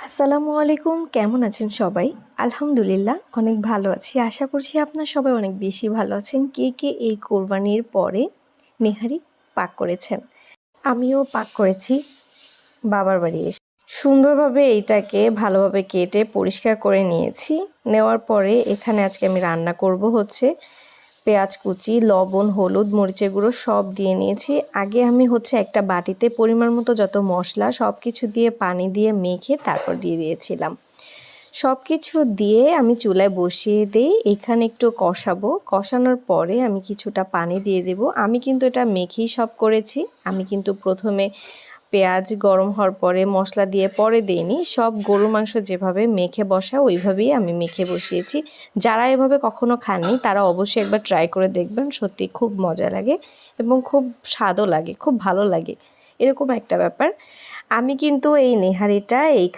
আসসালামু আলাইকুম, কেমন আছেন সবাই? আলহামদুলিল্লাহ অনেক ভালো আছি। আশা করছি আপনার সবাই অনেক বেশি ভালো আছেন। কে কে এই কোরবানির পরে নেহারি পাক করেছেন? আমিও পাক করেছি বাবার বাড়ি এসে। সুন্দরভাবে এইটাকে ভালোভাবে কেটে পরিষ্কার করে নিয়েছি। নেওয়ার পরে এখানে আজকে আমি রান্না করব হচ্ছে পেঁয়াজ কুচি, লবণ, হলুদ, মরিচের গুঁড়ো সব দিয়ে নিয়েছি। আগে আমি একটা বাটিতে পরিমাণ মতো যত মশলা সব কিছু দিয়ে পানি দিয়ে মেখে তারপর দিয়ে দিয়েছিলাম। সব কিছু দিয়ে আমি চুলায় বসিয়ে দিই। এখানে একটু কষাবো। কষানোর পরে আমি কিছুটা পানি দিয়ে দেব। আমি কিন্তু এটা মেখেই সব করেছি। আমি কিন্তু প্রথমে পেঁয়াজ গরম হওয়ার পরে মশলা দিয়ে পরে দিইনি। সব গরুর মাংস যেভাবে মেখে বসায় ওইভাবেই আমি মেখে বসিয়েছি। যারা এভাবে কখনো খাননি তারা অবশ্যই একবার ট্রাই করে দেখবেন। সত্যি খুব মজা লাগে এবং খুব স্বাদও লাগে, খুব ভালো লাগে। এরকম একটা ব্যাপার। আমি কিন্তু এই নেহারিটা